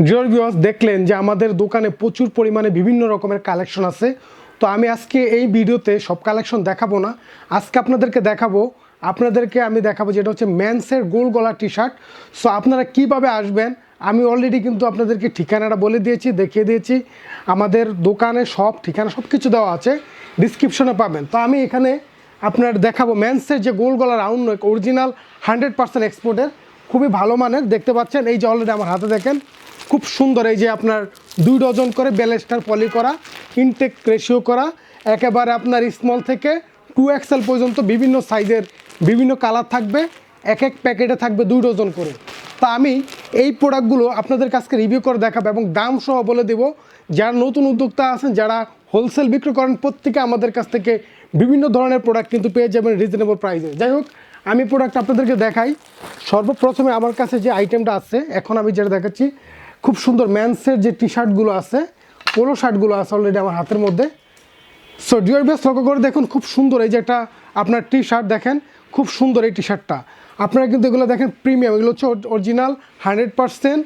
Dear viewers, দেখলেন যে আমাদের দোকানে প্রচুর পরিমাণে বিভিন্ন রকমের কালেকশন আছে। তো আমি আজকে এই ভিডিওতে সব কালেকশন দেখাবো না। আজকে আমি দেখাবো যেটা হচ্ছে মেন্সের গোল গলা টি শার্ট। সো আপনারা কিভাবে আসবেন আমি অলরেডি কিন্তু আপনাদেরকে ঠিকানাটা বলে দিয়েছি, দেখিয়ে দিয়েছি। আমাদের দোকানে সব ঠিকানা সব কিছু দেওয়া আছে, ডিসক্রিপশনে পাবেন। তো আমি এখানে আপনার দেখাবো মেন্সের যে গোল গলা রাউন্ড নেক অরিজিনাল 100% এক্সপোর্টের, খুবই ভালো মানের। দেখতে পাচ্ছেন এই যে অলরেডি আমার হাতে দেখেন খুব সুন্দর, এই যে আপনার 2 ডজন করে ব্যালেস্টার পলি করা, ইনটেক রেশিও করা, একেবারে আপনার স্মল থেকে 2XL পর্যন্ত বিভিন্ন সাইজের বিভিন্ন কালার থাকবে। এক এক প্যাকেটে থাকবে 2 ডজন করে। তা আমি এই প্রোডাক্টগুলো আপনাদের কাছকে রিভিউ করে দেখাবো এবং দাম সহ বলে দেবো। যারা নতুন উদ্যোক্তা আছেন, যারা হোলসেল বিক্রি করেন, প্রত্যেকে আমাদের কাছ থেকে বিভিন্ন ধরনের প্রোডাক্ট কিন্তু পেয়ে যাবেন রিজনেবল প্রাইসে। যাই হোক, আমি প্রোডাক্ট আপনাদেরকে দেখাই। সর্বপ্রথমে আমার কাছে যে আইটেমটা আছে, এখন আমি যেটা দেখাচ্ছি, খুব সুন্দর মেন্সের যে টি শার্টগুলো আছে, পোলো শার্টগুলো আছে অলরেডি আমার হাতের মধ্যে। সো ডিয়ার ভিউয়ার্স, লক্ষ্য করে দেখুন খুব সুন্দর এই যে একটা আপনার টি শার্ট, দেখেন খুব সুন্দর এই টি শার্টটা। আপনারা কিন্তু এগুলো দেখেন প্রিমিয়াম, এগুলো হচ্ছে অরিজিনাল 100%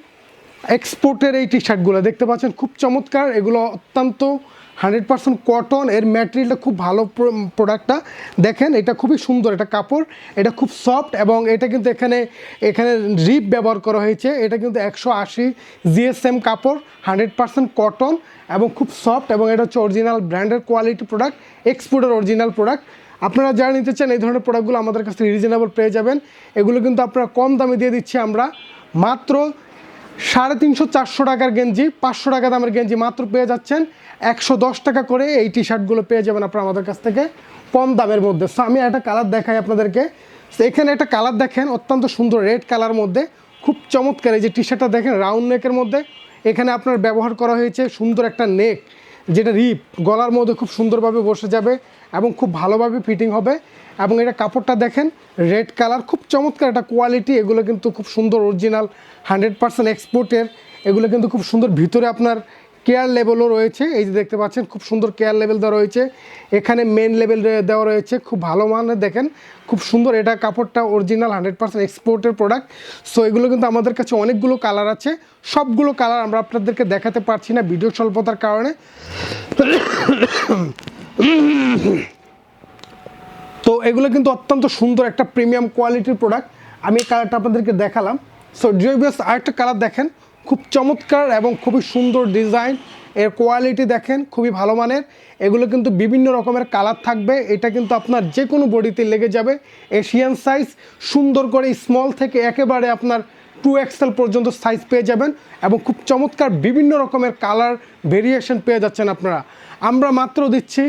এক্সপোর্টের এই টি শার্টগুলো দেখতে পাচ্ছেন, খুব চমৎকার। এগুলো অত্যন্ত 100% কটন, এর ম্যাটেরিয়ালটা খুব ভালো। প্রোডাক্টটা দেখেন, এটা খুবই সুন্দর, এটা কাপড়, এটা খুব সফট এবং এটা কিন্তু এখানে রিপ ব্যবহার করা হয়েছে। এটা কিন্তু 180 জিএসএম কাপড়, 100% কটন এবং খুব সফট, এবং এটা হচ্ছে অরিজিনাল ব্র্যান্ডের কোয়ালিটি প্রোডাক্ট, এক্সপোর্টের অরিজিনাল প্রোডাক্ট। আপনারা যারা নিতে চান এই ধরনের প্রোডাক্টগুলো আমাদের কাছে রিজনেবল পেয়ে যাবেন। এগুলো কিন্তু আপনারা কম দামে দিয়ে দিচ্ছি আমরা, মাত্র 350-400 টাকার গেঞ্জি, 500 টাকা দামের গেঞ্জি মাত্র পেয়ে যাচ্ছেন 110 টাকা করে। এই টি শার্টগুলো পেয়ে যাবেন আপনারা আমাদের কাছ থেকে কম দামের মধ্যে। সো আমি একটা কালার দেখাই আপনাদেরকে। এখানে একটা কালার দেখেন, অত্যন্ত সুন্দর রেড কালার মধ্যে, খুব চমৎকার। এই যে টি শার্টটা দেখেন রাউন্ড নেকের মধ্যে, এখানে আপনার ব্যবহার করা হয়েছে সুন্দর একটা নেক, যেটা রিপ গলার মধ্যে খুব সুন্দরভাবে বসে যাবে এবং খুব ভালোভাবে ফিটিং হবে। এবং এটা কাপড়টা দেখেন রেড কালার, খুব চমৎকার একটা কোয়ালিটি। এগুলো কিন্তু খুব সুন্দর অরিজিনাল 100% এক্সপোর্টের। এগুলো কিন্তু খুব সুন্দর, ভিতরে আপনার কেয়ার লেভেলও রয়েছে। এই যে দেখতে পাচ্ছেন খুব সুন্দর কেয়ার লেভেল দেওয়া রয়েছে, এখানে মেন লেভেল দেওয়া রয়েছে, খুব ভালো মানের। দেখেন খুব সুন্দর, এটা কাপড়টা অরিজিনাল 100% এক্সপোর্টের প্রোডাক্ট। সো এগুলো কিন্তু আমাদের কাছে অনেকগুলো কালার আছে, সবগুলো কালার আমরা আপনাদেরকে দেখাতে পারছি না ভিডিও স্বল্পতার কারণে। তো এগুলো কিন্তু অত্যন্ত সুন্দর একটা প্রিমিয়াম কোয়ালিটির প্রোডাক্ট। আমি এই কালারটা আপনাদেরকে দেখালাম। সো ডিয়ার ভিউয়ার্স, আরেকটা কালার দেখেন, খুব চমৎকার এবং খুবই সুন্দর ডিজাইন, এর কোয়ালিটি দেখেন খুবই ভালো মানের। এগুলো কিন্তু বিভিন্ন রকমের কালার থাকবে, এটা কিন্তু আপনার যে কোনো বডিতে লেগে যাবে। এশিয়ান সাইজ, সুন্দর করে স্মল থেকে একেবারে আপনার 2XL পর্যন্ত সাইজ পেয়ে যাবেন এবং খুব চমৎকার বিভিন্ন রকমের কালার ভেরিয়েশন পেয়ে যাচ্ছেন আপনারা। আমরা মাত্র দিচ্ছি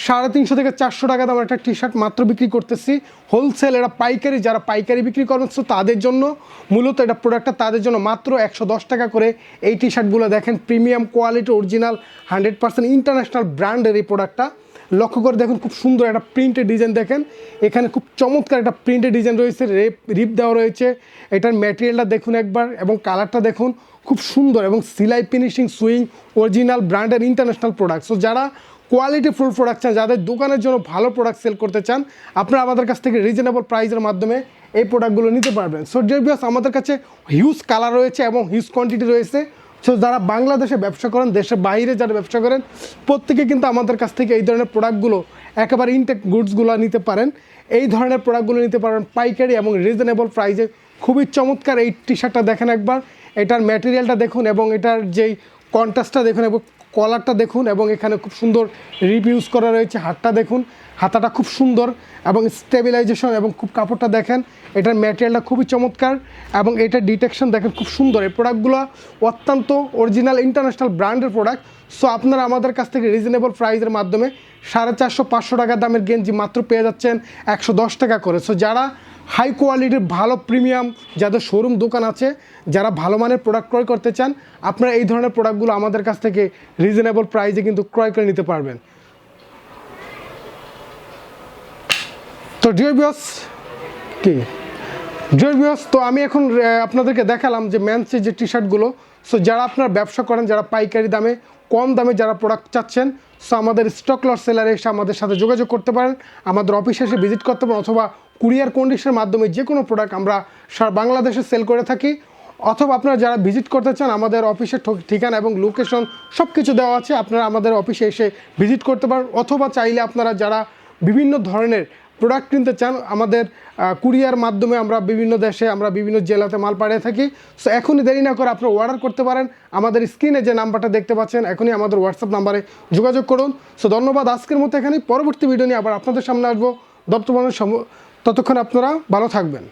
350 থেকে 400 টাকা দামের একটা টি শার্ট মাত্র বিক্রি করতেছি হোলসেল। এরা পাইকারি, যারা পাইকারি বিক্রি করেন তাদের জন্য মূলত এটা প্রোডাক্টটা, তাদের জন্য মাত্র 110 টাকা করে এই টি শার্টগুলো। দেখেন প্রিমিয়াম কোয়ালিটি অরিজিনাল 100% ইন্টারন্যাশনাল ব্র্যান্ডের এই প্রোডাক্টটা। লক্ষ্য করে দেখুন খুব সুন্দর একটা প্রিন্টের ডিজাইন, দেখেন এখানে খুব চমৎকার একটা প্রিন্টের ডিজাইন রয়েছে, রিপ দেওয়া রয়েছে। এটার ম্যাটেরিয়ালটা দেখুন একবার এবং কালারটা দেখুন খুব সুন্দর, এবং সিলাই ফিনিশিং সুইং অরিজিনাল ব্র্যান্ডের ইন্টারন্যাশনাল প্রোডাক্ট। সো যারা কোয়ালিটি ফুল প্রোডাক্ট চান, যাদের দোকানের জন্য ভালো প্রোডাক্ট সেল করতে চান, আপনারা আমাদের কাছ থেকে রিজনেবল প্রাইসের মাধ্যমে এই প্রোডাক্টগুলো নিতে পারবেন। সো ডিয়ার ভিউয়ার্স, আমাদের কাছে হিউজ কালার রয়েছে এবং হিউজ কোয়ান্টিটি রয়েছে। সো যারা বাংলাদেশে ব্যবসা করেন, দেশের বাইরে যারা ব্যবসা করেন, প্রত্যেকে কিন্তু আমাদের কাছ থেকে এই ধরনের প্রোডাক্টগুলো, একেবারে ইনটেক গুডসগুলো নিতে পারেন। এই ধরনের প্রোডাক্টগুলো নিতে পারেন পাইকারি এবং রিজনেবল প্রাইসে। খুবই চমৎকার এই টি শার্টটা দেখেন একবার, এটার ম্যাটেরিয়ালটা দেখুন এবং এটার যেই কন্ট্রাস্টটা দেখুন এবং কলারটা দেখুন, এবং এখানে খুব সুন্দর রিপ ইউজ করা রয়েছে। হাতটা দেখুন, হাতাটা খুব সুন্দর এবং স্টেবিলাইজেশন, এবং খুব কাপড়টা দেখেন, এটার ম্যাটেরিয়ালটা খুবই চমৎকার এবং এটার ডিটেকশন দেখেন খুব সুন্দর। এই প্রোডাক্টগুলো অত্যন্ত অরিজিনাল ইন্টারন্যাশনাল ব্র্যান্ডের প্রোডাক্ট। সো আপনারা আমাদের কাছ থেকে রিজনেবল প্রাইসের মাধ্যমে 450-500 টাকা দামের গেঞ্জি মাত্র পেয়ে যাচ্ছেন 110 টাকা করে। সো যারা হাই কোয়ালিটির ভালো প্রিমিয়াম, যাদের শোরুম দোকান আছে, যারা ভালো মানের প্রোডাক্ট ক্রয় করতে চান, আপনারা এই ধরনের প্রোডাক্টগুলো আমাদের কাছ থেকে রিজনেবল প্রাইসে কিন্তু ক্রয় করে নিতে পারবেন। তো ডিয়ার ভিউয়ার্স, তো আমি এখন আপনাদেরকে দেখালাম যে মেন্সের যে টি শার্টগুলো। সো যারা আপনারা ব্যবসা করেন, যারা পাইকারি দামে কম দামে যারা প্রোডাক্ট চাচ্ছেন, সো আমাদের স্টক লট সেলারে এসে আমাদের সাথে যোগাযোগ করতে পারেন, আমাদের অফিসে এসে ভিজিট করতে পারেন, অথবা কুরিয়ার কন্ডিশনের মাধ্যমে যে কোনো প্রোডাক্ট আমরা সারা বাংলাদেশে সেল করে থাকি। অথবা আপনারা যারা ভিজিট করতে চান আমাদের অফিসের ঠিকানা এবং লোকেশন সব কিছু দেওয়া আছে, আপনারা আমাদের অফিসে এসে ভিজিট করতে পারেন। অথবা চাইলে আপনারা যারা বিভিন্ন ধরনের প্রোডাক্ট কিনতে চান, আমাদের কুরিয়ার মাধ্যমে আমরা বিভিন্ন দেশে, আমরা বিভিন্ন জেলাতে মাল পাঠিয়ে থাকি। সো এখনই দেরি না করে আপনারা অর্ডার করতে পারেন। আমাদের স্ক্রিনে যে নাম্বারটা দেখতে পাচ্ছেন এখনই আমাদের হোয়াটসঅ্যাপ নাম্বারে যোগাযোগ করুন। সো ধন্যবাদ, আজকের মতো এখানেই। পরবর্তী ভিডিও নিয়ে আবার আপনাদের সামনে আসবো। ততক্ষণ আপনারা ভালো থাকবেন।